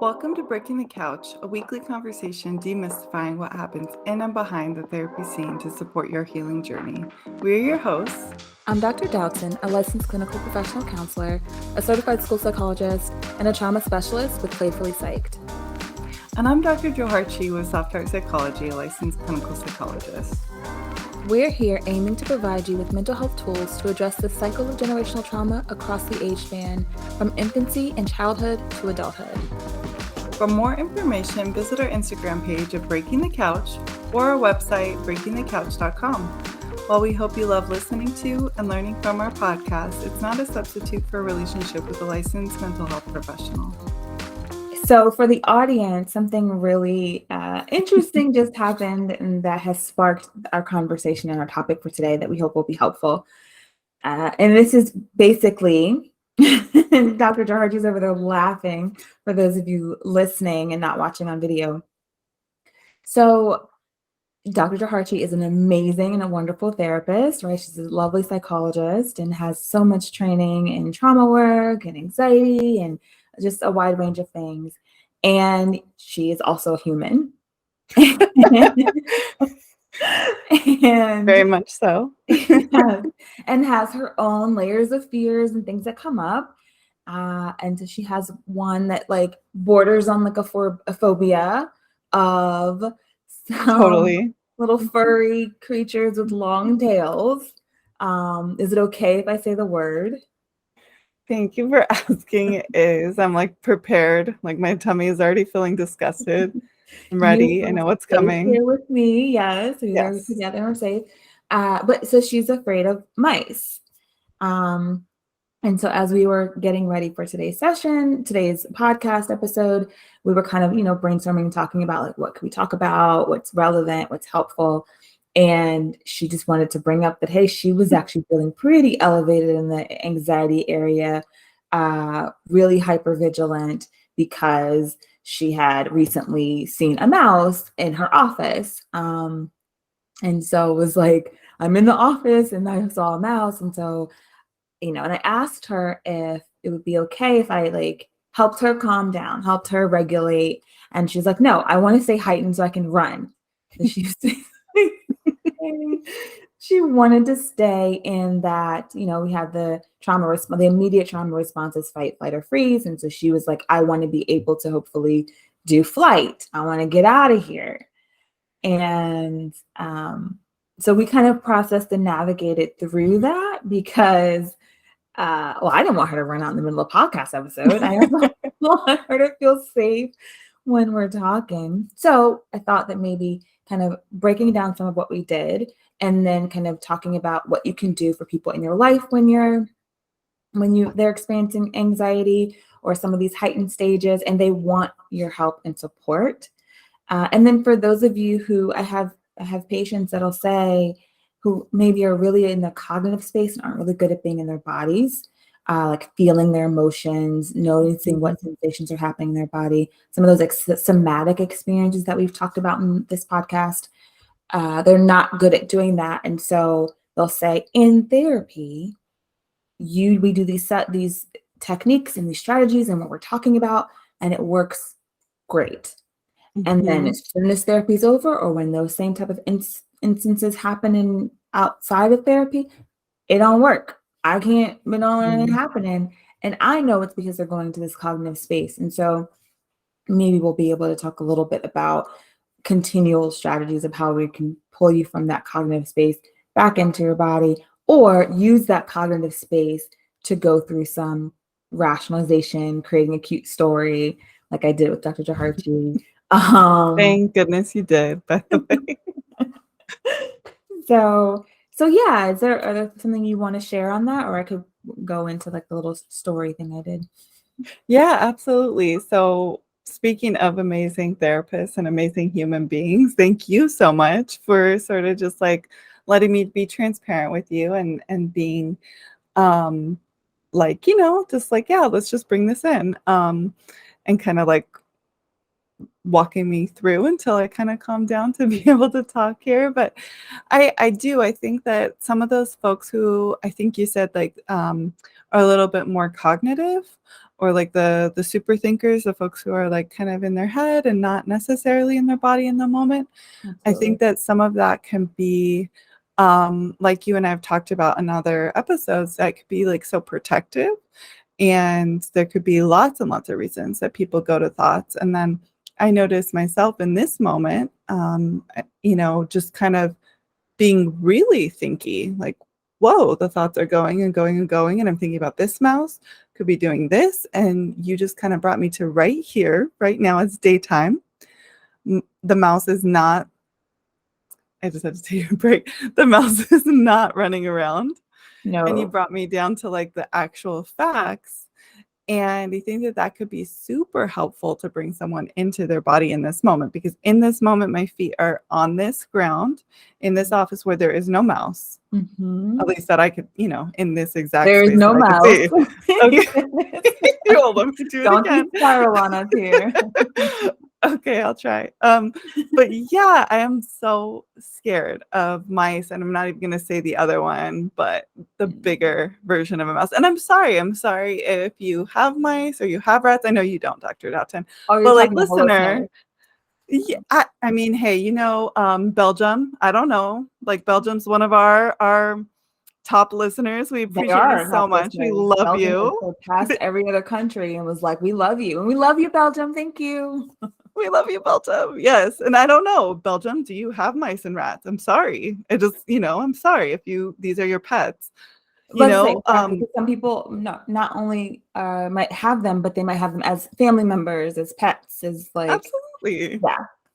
Welcome to Breaking the Couch, a weekly conversation demystifying what happens in and behind the therapy scene to support your healing journey. We're your hosts. I'm Dr. Dowdson, a licensed clinical professional counselor, a certified school psychologist, and a trauma specialist with Playfully Psyched. And I'm Dr. Jo Harchi with Soft Art Psychology, a licensed clinical psychologist. We're here aiming to provide you with mental health tools to address the cycle of generational trauma across the age span, from infancy and childhood to adulthood. For more information, visit our Instagram page at Breaking the Couch or our website, breakingthecouch.com. While we hope you love listening to and learning from our podcast, it's not a substitute for a relationship with a licensed mental health professional. So for the audience, something really interesting just happened, and that has sparked our conversation and our topic for today that we hope will be helpful. And this is basically, Dr. Jaharji's over there laughing for those of you listening and not watching on video. So Dr. Jaharji is an amazing and a wonderful therapist, right? She's a lovely psychologist and has so much training in trauma work and anxiety and just a wide range of things. And she is also a human. And very much so. And has her own layers of fears and things that come up. And so she has one that like borders on like a phobia of some little furry creatures with long tails. Is it okay if I say the word? Thank you for asking. I'm like prepared. Like my tummy is already feeling disgusted. I'm ready. I know what's coming. Here with me, yes. We're together. We're safe. But so she's afraid of mice. And so as we were getting ready for today's podcast episode, we were kind of, brainstorming and talking about like what can we talk about, what's relevant, what's helpful. And she just wanted to bring up that, hey, she was actually feeling pretty elevated in the anxiety area, really hypervigilant because she had recently seen a mouse in her office. And so it was like, I'm in the office and I saw a mouse. And so, and I asked her if it would be okay if I like helped her calm down, helped her regulate. And she's like, no, I want to stay heightened so I can run. And she wanted to stay in that, we had the the immediate trauma response is fight, flight, or freeze. And so she was like, I want to be able to hopefully do flight. I want to get out of here. And so we kind of processed and navigated through that because, I didn't want her to run out in the middle of a podcast episode. I want her to feel safe when we're talking. So I thought that maybe kind of breaking down some of what we did and then kind of talking about what you can do for people in your life when they're experiencing anxiety or some of these heightened stages and they want your help and support. And then for those of you who I have patients that'll say who maybe are really in the cognitive space and aren't really good at being in their bodies, like feeling their emotions, noticing what sensations are happening in their body, some of those somatic experiences that we've talked about in this podcast, they're not good at doing that. And so they'll say, in therapy, we do these techniques and these strategies and what we're talking about, and it works great. And then as soon as therapy is over, or when those same type of instances happen outside of therapy, it don't work. I can't, anything happening. And I know it's because they're going to this cognitive space. And so maybe we'll be able to talk a little bit about continual strategies of how we can pull you from that cognitive space back into your body, or use that cognitive space to go through some rationalization, creating a cute story like I did with Dr. Jaharji. Thank goodness you did, by the way. So yeah, are there something you want to share on that, or I could go into like the little story thing I did? Yeah, absolutely. So speaking of amazing therapists and amazing human beings, thank you so much for sort of just like letting me be transparent with you and being like, just like, yeah, let's just bring this in and kind of like walking me through until I kind of calm down to be able to talk here. But I think that some of those folks who I think you said like are a little bit more cognitive, or like the super thinkers, the folks who are like kind of in their head and not necessarily in their body in the moment. Absolutely. I think that some of that can be like you and I have talked about in other episodes, that could be like so protective. And there could be lots and lots of reasons that people go to thoughts. And then I noticed myself in this moment, just kind of being really thinky, like, whoa, the thoughts are going and going and going. And I'm thinking about this mouse could be doing this. And you just kind of brought me to right here, right now. It's daytime. The mouse is not, I just had to take a break. The mouse is not running around. No. And you brought me down to like the actual facts. And I think that that could be super helpful to bring someone into their body in this moment, because in this moment, my feet are on this ground in this office where there is no mouse. Mm-hmm. At least that I could, in this exact There is space no that I could mouse. see. Okay. Well, let me do it Don't again. spiral on us here. Okay, I'll try. But yeah, I am so scared of mice, and I'm not even gonna say the other one, but the bigger version of a mouse. And I'm sorry if you have mice or you have rats. I know you don't, Dr. Doughton. Oh, But like, talking to listener, yeah, I mean, hey, Belgium. I don't know. Like, Belgium's one of our top listeners. We They appreciate are you so much. We love Belgium you. surpassed every other country and was like, we love you. And we love you, Belgium. Thank you. We love you, Belgium. Yes. And I don't know, Belgium, do you have mice and rats? I'm sorry. I'm sorry if these are your pets. Because some people not only might have them, but they might have them as family members, as pets, as like. Absolutely.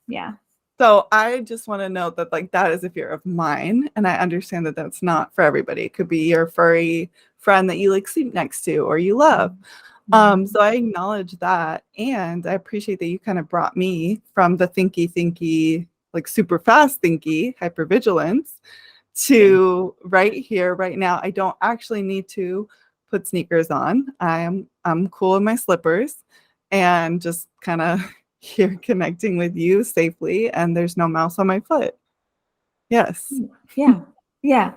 Yeah. So I just want to note that like that is a fear of mine. And I understand that that's not for everybody. It could be your furry friend that you like sleep next to or you love. So I acknowledge that, and I appreciate that you kind of brought me from the thinky, like super fast thinky, hypervigilance, to right here, right now. I don't actually need to put sneakers on. I'm cool in my slippers, and just kind of here connecting with you safely, and there's no mouse on my foot. Yes. Yeah,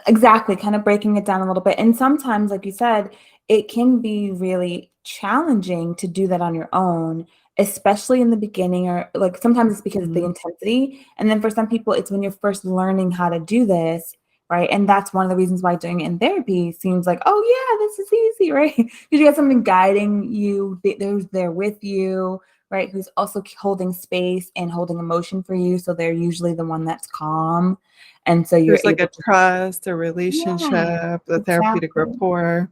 exactly. Kind of breaking it down a little bit. And sometimes, like you said, it can be really challenging to do that on your own, especially in the beginning, or like sometimes it's because of the intensity. And then for some people, it's when you're first learning how to do this, right? And that's one of the reasons why doing it in therapy seems like, oh yeah, this is easy, right? Because you got something guiding you, who's there with you, right? Who's also holding space and holding emotion for you. So they're usually the one that's calm. And so there's like a trust, a relationship, the therapeutic exactly. rapport.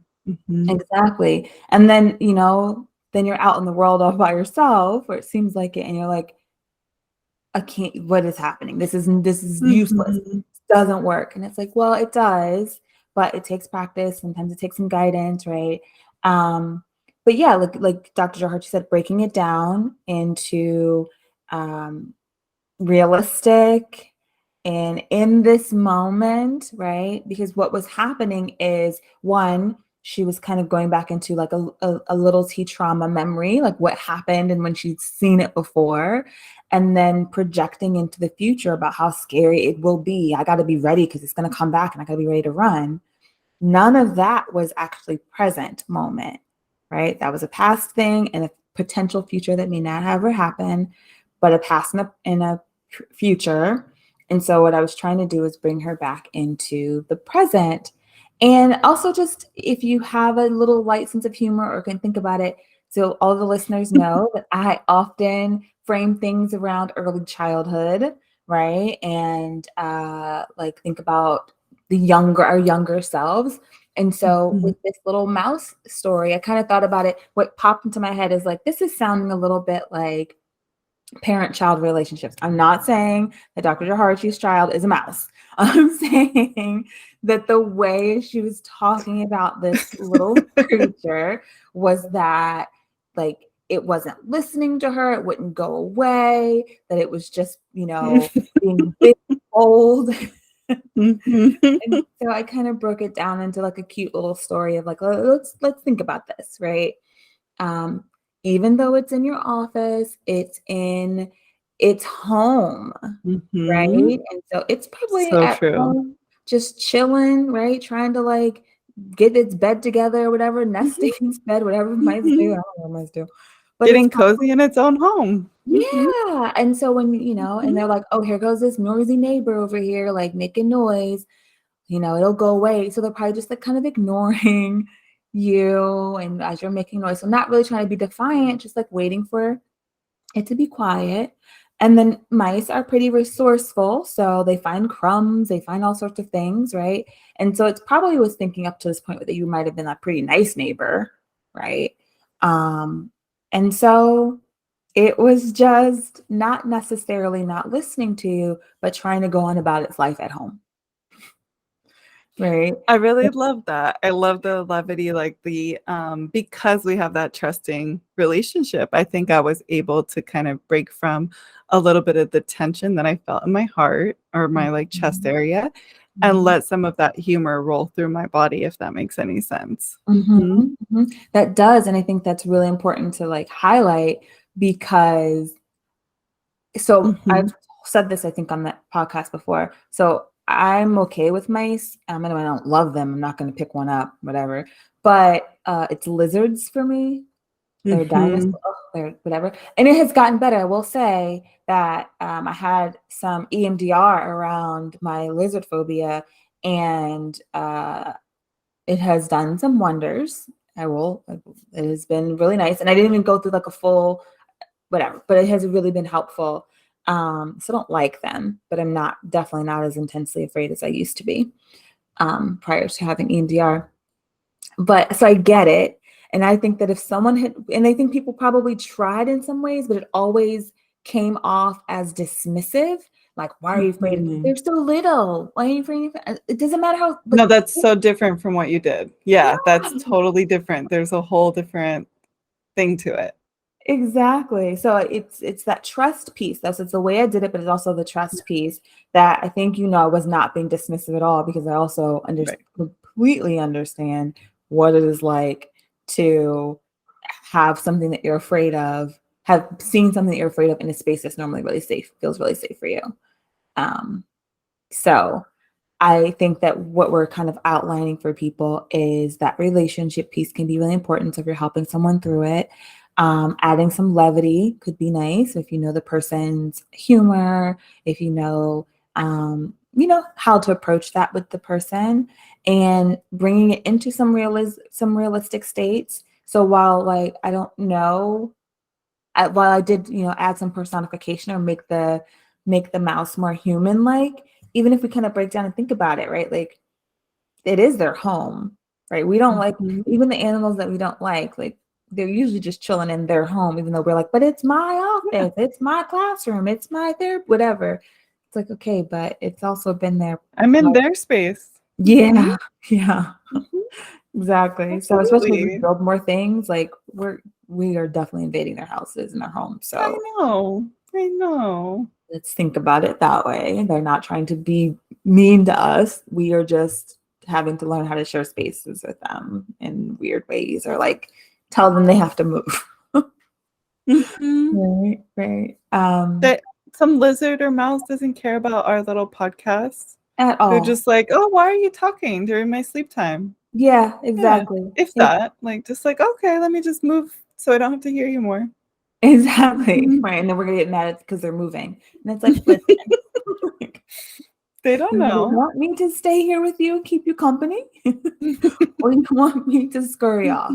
Exactly. And then, then you're out in the world all by yourself, or it seems like it, and you're like, I can't, what is happening? This is useless. This doesn't work. And it's like, well, it does, but it takes practice. Sometimes it takes some guidance, right? But yeah, like Dr. Jaharchi said, breaking it down into realistic and in this moment, right? Because what was happening is, one, she was kind of going back into like a little T trauma memory, like what happened and when she'd seen it before, and then projecting into the future about how scary it will be. I got to be ready because it's going to come back and I got to be ready to run. None of that was actually present moment, right? That was a past thing and a potential future that may not ever happen, but a past and a future. And so what I was trying to do is bring her back into the present. And also, just if you have a little light sense of humor or can think about it, so all the listeners know that I often frame things around early childhood, right? And like think about our younger selves. And so with this little mouse story, I kind of thought about it. What popped into my head is like, this is sounding a little bit like parent-child relationships. I'm not saying that Dr. Jaharchi's child is a mouse. I'm saying that the way she was talking about this little creature was that, like, it wasn't listening to her, it wouldn't go away, that it was just, being big, old. And so I kind of broke it down into like a cute little story of like, let's think about this, right? Even though it's in your office, it's in its home, right? And so it's probably so at true. home, just chilling, right? Trying to like get its bed together or whatever, nesting its bed, whatever mice do. I don't know what mice do. But it's Getting cozy in its own home. yeah. And so when, and they're like, oh, here goes this noisy neighbor over here, like making noise, it'll go away. So they're probably just like kind of ignoring you and as you're making noise. So not really trying to be defiant, just like waiting for it to be quiet. And then mice are pretty resourceful. So they find crumbs, they find all sorts of things, right? And so it's probably was thinking up to this point that you might have been a pretty nice neighbor, right? And so it was just not necessarily not listening to you, but trying to go on about its life at home. Right. I really love that. I love the levity, like because we have that trusting relationship, I think I was able to kind of break from a little bit of the tension that I felt in my heart or my like chest area and let some of that humor roll through my body, if that makes any sense. That does. And I think that's really important to like highlight because I've said this, I think, on the podcast before. So I'm okay with mice. I don't love them. I'm not going to pick one up, whatever. But it's lizards for me. They're dinosaurs, they're whatever. And it has gotten better. I will say that I had some EMDR around my lizard phobia, and it has done some wonders. It has been really nice. And I didn't even go through like a full whatever, but it has really been helpful. So I don't like them, but I'm definitely not as intensely afraid as I used to be prior to having EMDR. But so I get it. And I think that if someone and I think people probably tried in some ways, but it always came off as dismissive. Like, why are you afraid? They're so little. Why are you afraid? It doesn't matter how. No, that's so different from what you did. Yeah, that's totally different. There's a whole different thing to it. Exactly. So it's that trust piece. It's the way I did it, but it's also the trust piece that I think, I was not being dismissive at all, because I also completely understand what it is like to have something that you're afraid of, have seen something that you're afraid of in a space that's normally really safe, feels really safe for you. So I think that what we're kind of outlining for people is that relationship piece can be really important. So if you're helping someone through it, adding some levity could be nice if you know the person's humor, if you know how to approach that with the person, and bringing it into some realistic states. So while I don't know, while I did add some personification or make the mouse more human-like, even if we kind of break down and think about it, right? Like, it is their home, right? We don't like even the animals that we don't like they're usually just chilling in their home, even though we're like, but it's my office, it's my classroom, it's my therapy, whatever. It's like, okay, but it's also been there. I'm in their space. Yeah. Yeah. Exactly. Absolutely. So especially if we build more things, like we are definitely invading their houses and their homes. So I know. Let's think about it that way. They're not trying to be mean to us. We are just having to learn how to share spaces with them in weird ways, or like tell them they have to move. Right. That some lizard or mouse doesn't care about our little podcast at all. They're just like, oh, why are you talking during my sleep time? Yeah, exactly. Yeah, if that, just like, okay, let me just move so I don't have to hear you more. Exactly. Right. And then we're gonna get mad because they're moving. And it's like, listen, they don't know. You want me to stay here with you and keep you company? Or you want me to scurry off?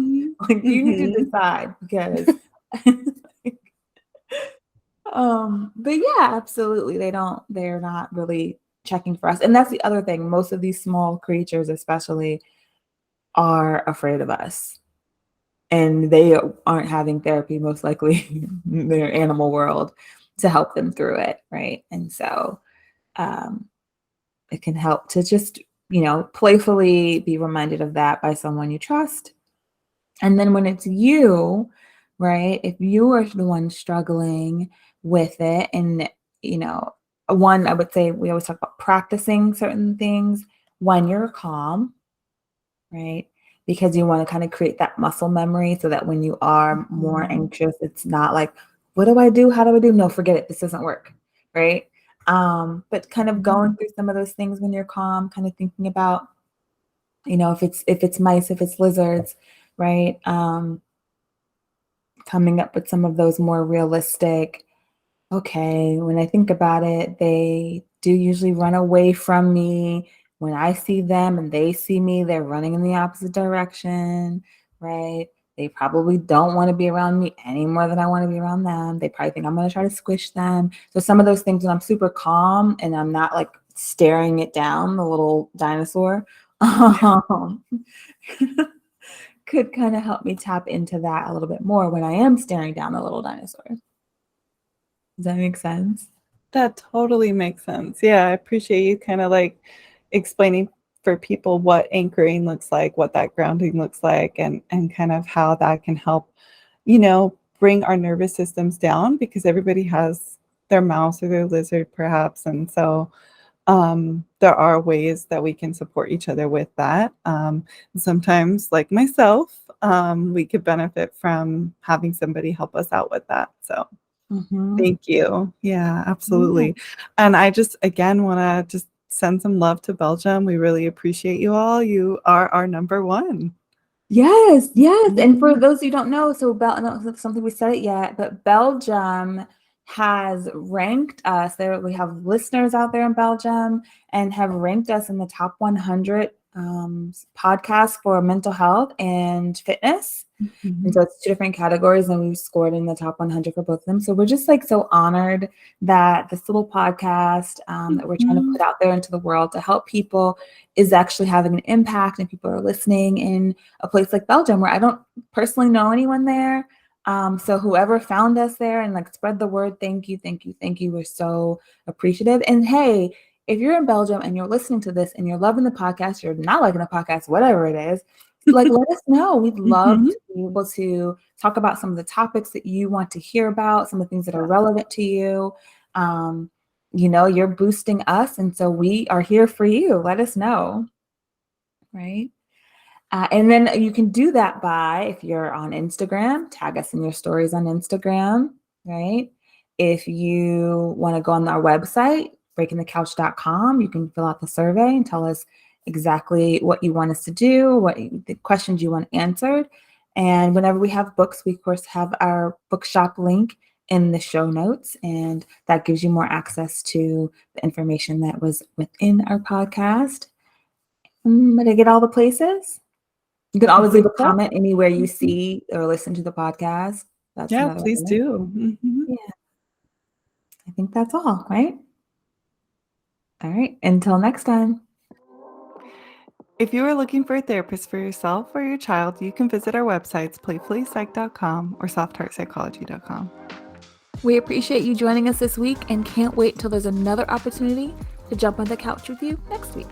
Like, you need to decide, because but yeah, absolutely. They're not really checking for us. And that's the other thing. Most of these small creatures especially are afraid of us. And they aren't having therapy, most likely, in their animal world, to help them through it, right? And so it can help to just, playfully be reminded of that by someone you trust. And then when it's you, right, if you are the one struggling with it, and, one, I would say we always talk about practicing certain things when you're calm, right? Because you want to kind of create that muscle memory so that when you are more anxious, it's not like, what do I do? How do I do? No, forget it. This doesn't work, right? But kind of going through some of those things when you're calm, kind of thinking about if it's mice, if it's lizards, right? Coming up with some of those more realistic, okay, when I think about it, they do usually run away from me. When I see them and they see me, they're running in the opposite direction, right? They probably don't want to be around me any more than I want to be around them. They probably think I'm going to try to squish them. So some of those things, when I'm super calm and I'm not like staring it down, the little dinosaur, could kind of help me tap into that a little bit more when I am staring down the little dinosaur. Does that make sense? That totally makes sense. Yeah, I appreciate you kind of like explaining for people what anchoring looks like, what that grounding looks like, and kind of how that can help, bring our nervous systems down, because everybody has their mouse or their lizard perhaps. And so there are ways that we can support each other with that. Sometimes, like myself, we could benefit from having somebody help us out with that. So thank you. Yeah, absolutely. And I just, again, want to just send some love to Belgium. We really appreciate you all. You are our number one. Yes. And for those who don't know, so something we said it yet, but Belgium has ranked us. We have listeners out there in Belgium and have ranked us in the top 100 podcasts for mental health and fitness. And so it's 2 different categories, and we've scored in the top 100 for both of them. So we're just like so honored that this little podcast that we're trying to put out there into the world to help people is actually having an impact, and people are listening in a place like Belgium, where I don't personally know anyone there. So whoever found us there and like spread the word, thank you. We're so appreciative. And hey, if you're in Belgium and you're listening to this and you're loving the podcast, you're not liking the podcast, whatever it is, like, let us know. We'd love to be able to talk about some of the topics that you want to hear about, some of the things that are relevant to you. You're boosting us, and so we are here for you. Let us know, right? And then you can do that by, if you're on Instagram, tag us in your stories on Instagram, right? If you want to go on our website, breakingthecouch.com, you can fill out the survey and tell us exactly what you want us to do, the questions you want answered. And whenever we have books, we of course have our bookshop link in the show notes, and that gives you more access to the information that was within our podcast. Did I get all the places? You can always leave a comment anywhere you see or listen to the podcast. Please do. Yeah. I think that's all, right? All right. Until next time. If you are looking for a therapist for yourself or your child, you can visit our websites, playfullypsych.com or softheartpsychology.com. We appreciate you joining us this week and can't wait till there's another opportunity to jump on the couch with you next week.